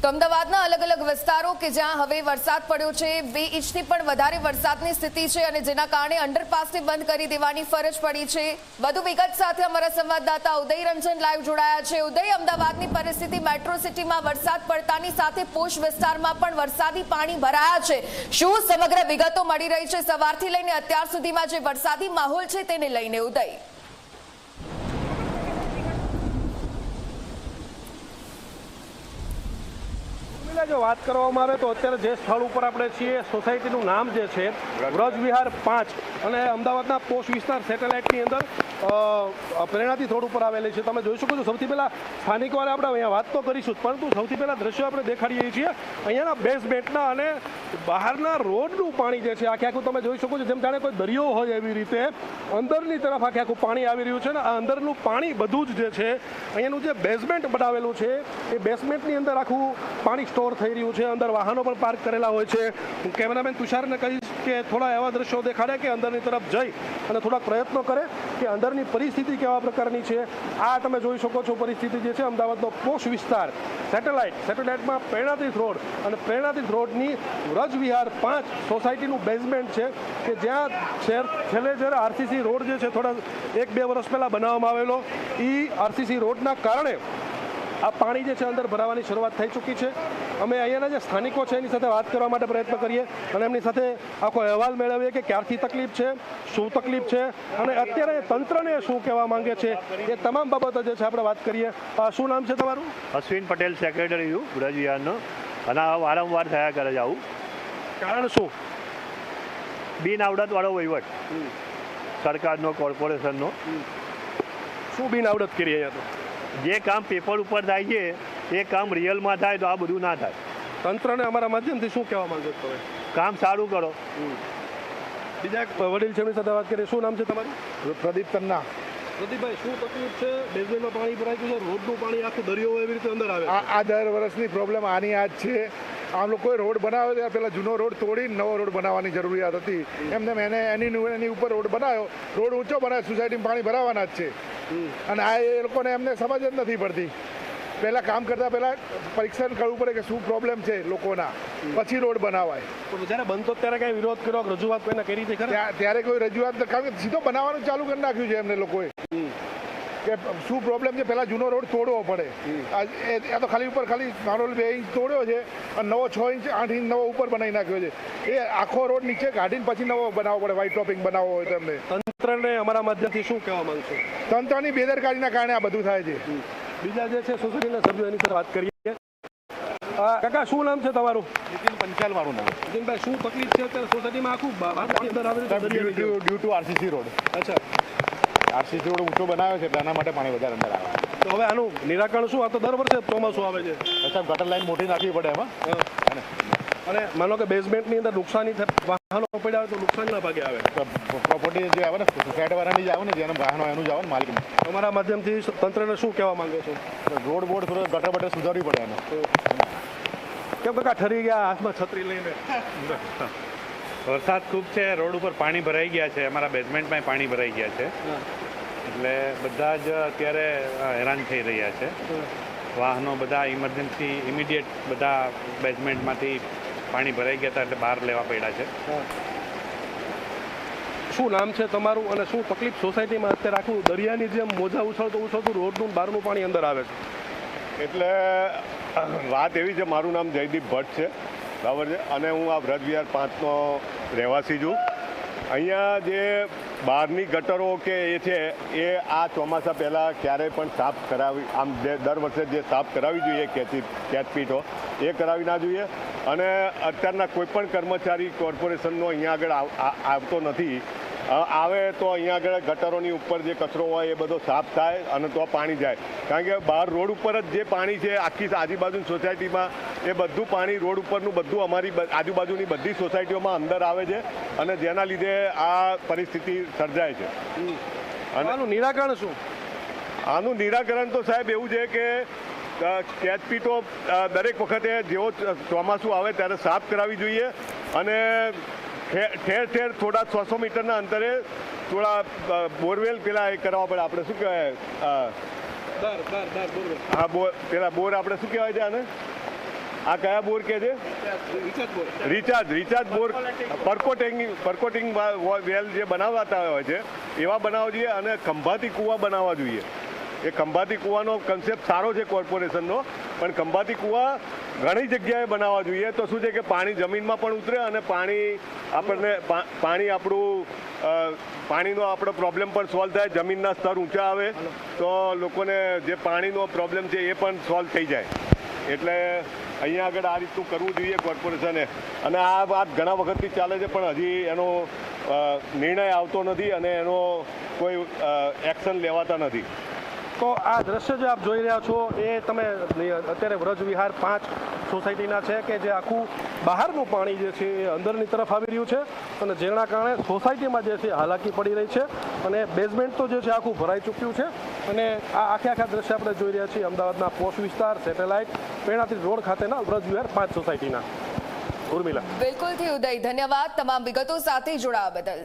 તો અમદાવાદના અલગ અલગ વિસ્તારો કે જ્યાં હવે વરસાદ પડ્યો છે, 2 ઇંચથી પણ વધારે વરસાદની સ્થિતિ છે અને જેના કારણે અંડરપાસને બંધ કરી દેવાની ફરજ પડી છે। વધુ વિગત સાથે અમારા સંવાદદાતા ઉદય રંજન લાઈવ જોડાયા છે। ઉદય, અમદાવાદની પરિસ્થિતિ મેટ્રો સિટીમાં વરસાદ પડતાની સાથે પોશ વિસ્તારમાં પણ વરસાદી પાણી ભરાયા છે। શું સમગ્ર વિગતો મળી રહી છે સવારથી લઈને અત્યાર સુધીમાં જે વરસાદી માહોલ છે તેને લઈને? ઉદય, જો વાત કરવામાં આવે તો અત્યારે જે સ્થળ ઉપર આપણે છીએ સોસાયટીનું નામ જે છે વ્રજ વિહાર 5 અને અમદાવાદના પોશ વિસ્તાર સેટેલાઇટની અંદર પ્રેરણાથી રોડ ઉપર આવેલી છે। તમે જોઈ શકો છો, સૌથી પહેલાં સ્થાનિકોને આપણે અહીંયા વાત તો કરીશું, પરંતુ સૌથી પહેલાં દ્રશ્યો આપણે દેખાડીએ છીએ અહીંયાના બેઝમેન્ટના અને બહારના રોડનું પાણી જે છે આખે આખું તમે જોઈ શકો છો, જેમ જાણે કોઈ દરિયો હોય એવી રીતે અંદરની તરફ આખે આખું પાણી આવી રહ્યું છે ને આ અંદરનું પાણી બધું જ જે છે અહીંયાનું જે બેઝમેન્ટ બનાવેલું છે એ બેઝમેન્ટની અંદર આખું પાણી સ્ટોર થઈ રહ્યું છે। અંદર વાહનો પણ પાર્ક કરેલા હોય છે। હું કેમેરામેન તુષારને કહીશ કે થોડા એવા દ્રશ્યો દેખાડે કે અંદરની તરફ જઈ અને થોડાક પ્રયત્નો કરે કે અંદરની પરિસ્થિતિ કેવા પ્રકારની છે। આ તમે જોઈ શકો છો પરિસ્થિતિ જે છે અમદાવાદનો પોશ વિસ્તાર સેટેલાઇટમાં પ્રેરણાતીર્થ રોડ અને પ્રેરણાતીર્થ રોડની વ્રજ વિહાર 5 સોસાયટીનું બેઝમેન્ટ છે કે જ્યાં છેલ્લે જ્યારે આરસીસી રોડ જે છે થોડા 1-2 વર્ષ પહેલાં બનાવવામાં આવેલો એ આરસીસી રોડના કારણે આ પાણી જે છે અંદર ભરાવાની શરૂઆત થઈ ચૂકી છે। અમે અહીંયાના જે સ્થાનિકો છે એની સાથે વાત કરવા માટે પ્રયત્ન કરીએ અને એમની સાથે આખો અહેવાલ મેળવીએ કે ક્યારથી તકલીફ છે, શું તકલીફ છે અને અત્યારે તંત્રને શું કહેવા માંગે છે, એ તમામ બાબતો જે છે આપણે વાત કરીએ। શું નામ છે તમારું? અશ્વિન પટેલ, સેક્રેટરી છું વ્રજ વિહારનો। અને વારંવાર થયા કરે છે આવું। કારણ શું? બિન આવડતવાળો વહીવટ સરકારનો, કોર્પોરેશનનો। શું બિન આવડત કરી અહીંયા તો? જે કામ પેપર ઉપર થાય છે એ કામ રિયલમાં થાય તો આ બધું ના થાય। તંત્રને અમારા માધ્યમથી શું કહેવા માંગો છો? કામ સારું કરો। બીજા એક વડીલ છે એમની સાથે વાત કરીએ। શું નામ છે તમારું? પ્રદીપ તન્ના। પ્રદીપભાઈ, શું તકલીફ છે? બેઝમેન્ટમાં પાણી ભરાઈ ગયું છે, રોડનું પાણી આખું દરિયો એવી રીતે અંદર આવે? આ 10 વર્ષની પ્રોબ્લેમ આની આ જ છે। આમ લોકોએ રોડ બનાવ્યો ત્યારે પહેલાં જૂનો રોડ તોડીને નવો રોડ બનાવવાની જરૂરિયાત હતી। એમને એને એની ઉપર રોડ બનાવ્યો, રોડ ઊંચો બનાવ્યો, સોસાયટીમાં પાણી ભરાવાના જ છે અને આ એ લોકોને એમને સમજ જ નથી પડતી। પહેલાં કામ કરતાં પહેલાં પરીક્ષણ કરવું પડે કે શું પ્રોબ્લેમ છે લોકોના, પછી રોડ બનાવાય। તો જ્યારે બનતો ત્યારે કાંઈ વિરોધ કર્યો, રજૂઆત કોઈને કરી હતી ખરા? ત્યારે કોઈ રજૂઆત, કારણ કે સીધો બનાવવાનું ચાલુ કરી નાખ્યું છે એમને લોકોએ કે શું પ્રોબ્લેમ છે, પહેલાં જૂનો રોડ તોડવો પડે। આ તો ખાલી ઉપર ખાલી નાનો 2 ઇંચ તોડ્યો છે અને નવો 6 ઇંચ 8 ઇંચ નવો ઉપર બનાવી નાખ્યો છે। એ આખો રોડ નીચે કાઢીને પછી નવો બનાવવો પડે, વ્હાઇટ ટોપિંગ બનાવવો હોય તો એમને। તંત્રને અમારા માધ્યમથી શું કહેવા માંગશો? તંત્રની બેદરકારીના કારણે આ બધું થાય છે। બીજા જે છે સોસાયટીના સભ્યો એની સાથે વાત કરીએ। કાકા, શું નામ છે તમારું? નીતિન પંચાલ મારું નામ। નીતિનભાઈ, શું તકલીફ છે અત્યારે સોસાયટીમાં? આખું ડ્યુ ટુ આરસીસી રોડ। અચ્છા, આરસીસી રોડ ઊંચો બનાવ્યો છે એના માટે પાણી વધારે અંદર આવે। તો હવે આનું નિરાકરણ શું? આ તો દર વર્ષે ચોમાસું આવે છે, સાહેબ ગટર લાઈન મોટી નાખવી પડે એમાં। અને માનો કે બેઝમેન્ટની અંદર નુકસાની થાય, વાહનો પડ્યા હોય તો નુકસાનના ભાગે આવે। પ્રોપર્ટી જે આવે ને ફ્લેટવાળાની જ આવે ને, જેનું વાહનો એનું જ આવે ને, માલિકનું। અમારા માધ્યમથી તંત્રને શું કહેવા માંગો છો? રોડ બોર્ડ થોડો ગટર બટર સુધારવી પડે એને। કેમ કાકા ઠરી ગયા હાથમાં છત્રી લઈને? વરસાદ ખૂબ છે, રોડ ઉપર પાણી ભરાઈ ગયા છે, અમારા બેઝમેન્ટમાં પાણી ભરાઈ ગયા છે, એટલે બધા જ અત્યારે હેરાન થઈ રહ્યા છે। વાહનો બધા ઇમરજન્સી ઇમિડિયેટ બધા બેઝમેન્ટમાંથી પાણી ભરાઈ ગયા હતા એટલે બહાર લેવા પડ્યા છે। શું નામ છે તમારું અને શું તકલીફ સોસાયટીમાં અત્યારે? આખું દરિયાની જેમ મોજા ઉછળતું રોડનું બહારનું પાણી અંદર આવે છે। એટલે વાત એવી છે, મારું નામ જયદીપ ભટ્ટ છે, બરાબર છે, અને હું આ વ્રજ વિહાર 5નો રહેવાસી છું। અહીંયા જે બહારની ગટરો કે એ છે એ આ ચોમાસા પહેલાં ક્યારેય પણ સાફ કરાવી, આમ દર વર્ષે જે સાફ કરાવવી જોઈએ કેચપીટો એ કરાવી ના જોઈએ। અને અત્યારના કોઈ પણ કર્મચારી કોર્પોરેશનનો અહીંયા આગળ આવતો નથી। આવે તો અહીંયા આગળ ગટરોની ઉપર જે કચરો હોય એ બધો સાફ થાય અને તો પાણી જાય, કારણ કે બહાર રોડ ઉપર જ જે પાણી છે આખી આજુબાજુની સોસાયટીમાં એ બધું પાણી રોડ ઉપરનું બધું અમારી આજુબાજુની બધી સોસાયટીઓમાં અંદર આવે છે અને જેના લીધે આ પરિસ્થિતિ સર્જાય છે। અને આનું નિરાકરણ શું? આનું નિરાકરણ તો સાહેબ એવું છે કે કેચપીટો દરેક વખતે જેવો ચોમાસું આવે ત્યારે સાફ કરાવવી જોઈએ અને ઠેર ઠેર થોડા 600 મીટરના અંતરે થોડા બોરવેલ પેલા એ કરવા પડે, આપણે શું કહેવાય, હા પેલા બોર આપણે શું કહેવાય છે આને, આ કયા બોર કે છે? રિચાર્જ બોર પરકોટિંગ વેલ જે બનાવતા હોય છે એવા બનાવવા જોઈએ અને ખંભાતી કૂવા બનાવવા જોઈએ. એ ખંભાતી કૂવાનો કન્સેપ્ટ સારો છે કોર્પોરેશનનો, પણ ખંભાતી કૂવા ઘણી જગ્યાએ બનાવવા જોઈએ. તો શું છે કે પાણી જમીનમાં પણ ઉતરે અને પાણીનો આપણો પ્રોબ્લેમ પણ સોલ્વ થાય. જમીનના સ્તર ઊંચા આવે તો લોકોને જે પાણીનો પ્રોબ્લેમ છે એ પણ સોલ્વ થઈ જાય. એટલે અહીંયા આગળ આ રીતનું કરવું જોઈએ કોર્પોરેશને. અને આ વાત ઘણા વખતથી ચાલે છે પણ હજી એનો નિર્ણય આવતો નથી અને એનો કોઈ એક્શન લેવાતા નથી. તો આ દ્રશ્ય જે આપ જોઈ રહ્યા છો એ તમે અત્યારે વ્રજ વિહાર 5 સોસાયટીના છે કે જે આખું બહારનું પાણી જે છે એ અંદરની તરફ આવી રહ્યું છે અને જેના કારણે સોસાયટીમાં જે છે હાલાકી પડી રહી છે અને બેઝમેન્ટ તો જે છે આખું ભરાઈ ચૂક્યું છે. અને આ આખા દ્રશ્ય આપણે જોઈ રહ્યા છીએ અમદાવાદના પોશ વિસ્તાર સેટેલાઇટ પ્રેરણાતીર્થ રોડ ખાતેના વ્રજ વિહાર 5 સોસાયટીના. ઉર્મિલા. બિલકુલથી ઉદય, ધન્યવાદ તમામ વિગતો સાથે જોડાવા બદલ.